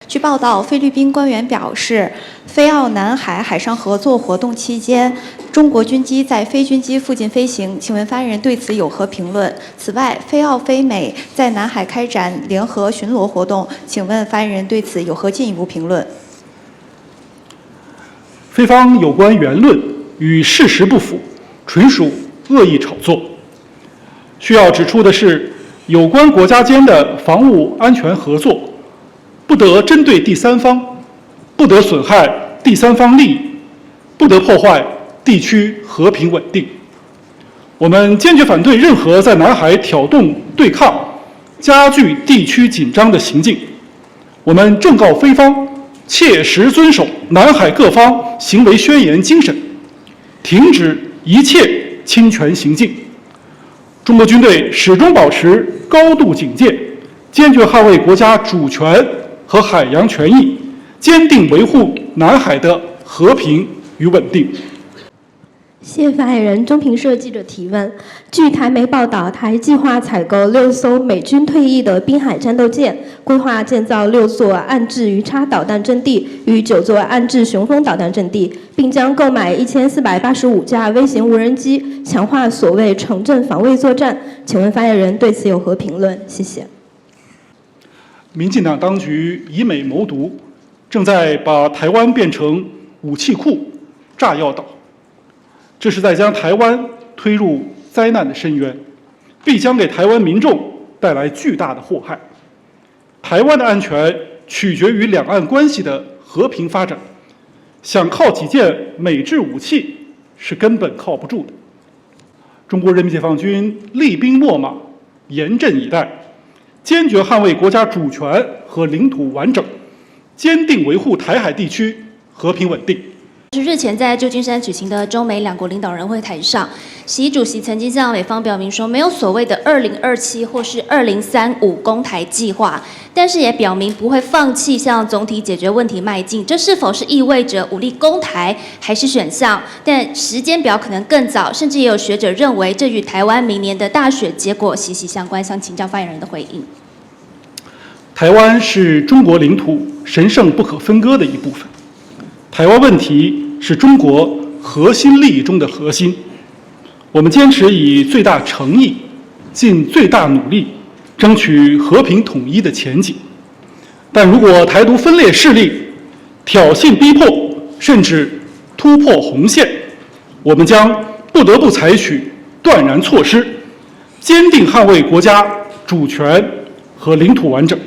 据报道，菲律宾官员表示，菲澳南海海上合作活动期间，中国军机在菲军机附近飞行，请问发言人对此有何评论？此外，菲澳、菲美在南海开展联合巡逻活动，请问发言人对此有何进一步评论？菲方有关言论与事实不符，纯属恶意炒作。需要指出的是，有关国家间的防务安全合作，不得针对第三方，不得损害第三方利益，不得破坏地区和平稳定。我们坚决反对任何在南海挑动对抗、加剧地区紧张的行径。我们正告菲方，切实遵守南海各方行为宣言精神，停止一切侵权行径。中国军队始终保持高度警戒，坚决捍卫国家主权和海洋权益，坚定维护南海的和平与稳定。谢发言人。中评社记者提问：据台媒报道，台计划采购6艘美军退役的滨海战斗舰，规划建造6座岸置鱼叉导弹阵地与9座岸置雄风导弹阵地，并将购买1485架微型无人机，强化所谓城镇防卫作战。请问发言人对此有何评论？谢谢。民进党当局以美谋独，正在把台湾变成武器库、炸药岛。这是在将台湾推入灾难的深渊，必将给台湾民众带来巨大的祸害。台湾的安全取决于两岸关系的和平发展，想靠几件美制武器是根本靠不住的。中国人民解放军厉兵秣马，严阵以待，坚决捍卫国家主权和领土完整，坚定维护台海地区和平稳定。日前在旧金山举行的中美两国领导人会谈上，习主席曾经向美方表明说，没有所谓的2027或是2035攻台计划，但是也表明不会放弃向总体解决问题迈进。这是否是意味着武力攻台还是选项？但时间表可能更早，甚至也有学者认为这与台湾明年的大选结果息息相关。想请教发言人的回应。台湾是中国领土神圣不可分割的一部分。台湾问题是中国核心利益中的核心，我们坚持以最大诚意、尽最大努力，争取和平统一的前景。但如果台独分裂势力挑衅逼迫，甚至突破红线，我们将不得不采取断然措施，坚定捍卫国家主权和领土完整。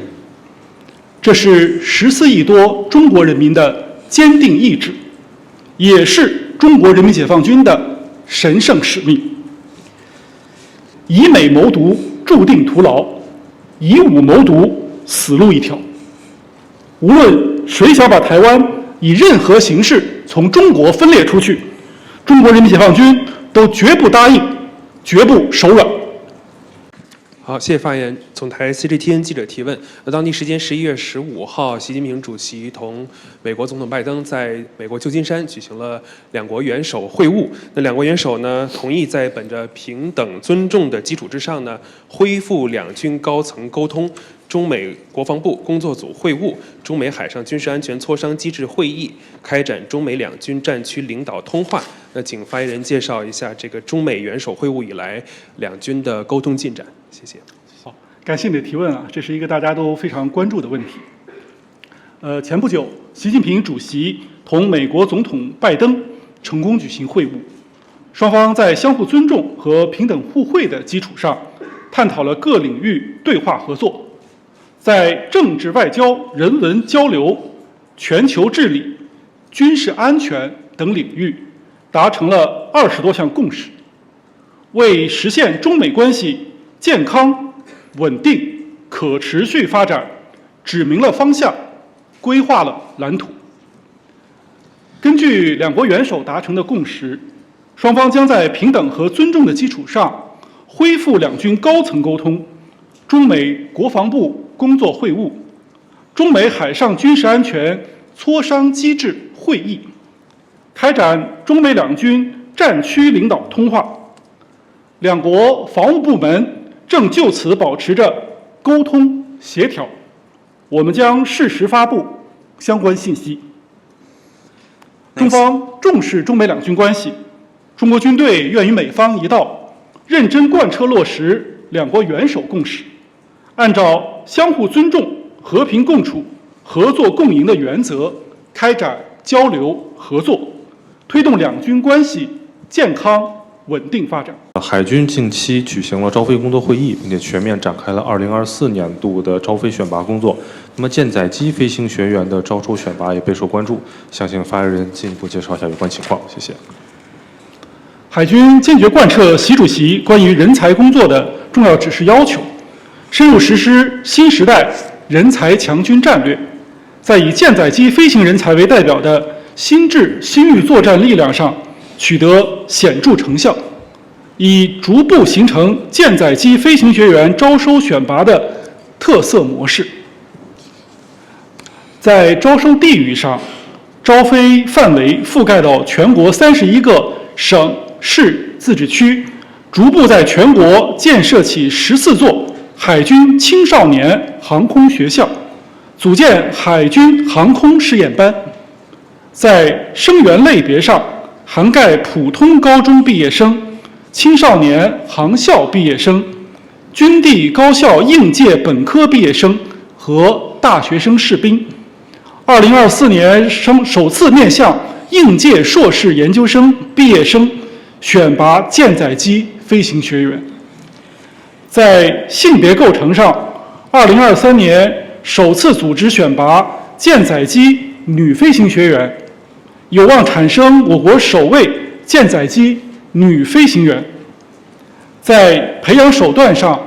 这是14亿多中国人民的坚定意志，也是中国人民解放军的神圣使命。以美谋独，注定徒劳；以武谋独，死路一条。无论谁想把台湾以任何形式从中国分裂出去，中国人民解放军都绝不答应，绝不手软。好，谢谢发言。从台 CGTN 记者提问。当地时间11月15号，习近平主席同美国总统拜登在美国旧金山举行了两国元首会晤。那两国元首呢，同意在本着平等尊重的基础之上呢，恢复两军高层沟通。中美国防部工作组会晤，中美海上军事安全磋商机制会议，开展中美两军战区领导通话。那请发言人介绍一下这个中美元首会晤以来两军的沟通进展，谢谢。好，感谢你的提问啊，这是一个大家都非常关注的问题。前不久，习近平主席同美国总统拜登成功举行会晤，双方在相互尊重和平等互惠的基础上，探讨了各领域对话合作。在政治外交、人文交流、全球治理、军事安全等领域达成了20多项共识，为实现中美关系健康、稳定、可持续发展指明了方向，规划了蓝图。根据两国元首达成的共识，双方将在平等和尊重的基础上，恢复两军高层沟通，中美国防部工作会晤，中美海上军事安全磋商机制会议，开展中美两军战区领导通话。两国防务部门正就此保持着沟通协调。我们将适时发布相关信息。中方重视中美两军关系，中国军队愿与美方一道，认真贯彻落实两国元首共识，按照相互尊重、和平共处、合作共赢的原则开展交流合作，推动两军关系健康稳定发展。海军近期举行了招飞工作会议，并且全面展开了2024年度的招飞选拔工作。那么舰载机飞行学员的招收选拔也备受关注，想请发言人进一步介绍一下有关情况，谢谢。海军坚决贯彻习主席关于人才工作的重要指示要求，深入实施新时代人才强军战略，在以舰载机飞行人才为代表的新智新域作战力量上取得显著成效，以逐步形成舰载机飞行学员招收选拔的特色模式。在招收地域上，招飞范围覆盖到全国31个省市自治区，逐步在全国建设起14座海军青少年航空学校，组建海军航空试验班。在生源类别上，涵盖普通高中毕业生、青少年航校毕业生、军地高校应届本科毕业生和大学生士兵。2024年首次面向应届硕士研究生毕业生选拔舰载机飞行学员。在性别构成上，2023年首次组织选拔舰载机女飞行学员，有望产生我国首位舰载机女飞行员。在培养手段上，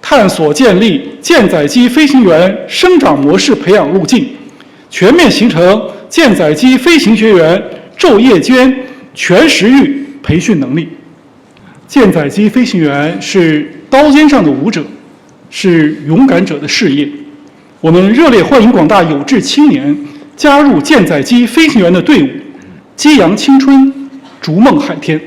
探索建立舰载机飞行员生长模式培养路径，全面形成舰载机飞行学员昼夜间全时域培训能力。舰载机飞行员是刀尖上的舞者，是勇敢者的事业。我们热烈欢迎广大有志青年加入舰载机飞行员的队伍，激扬青春，逐梦海天。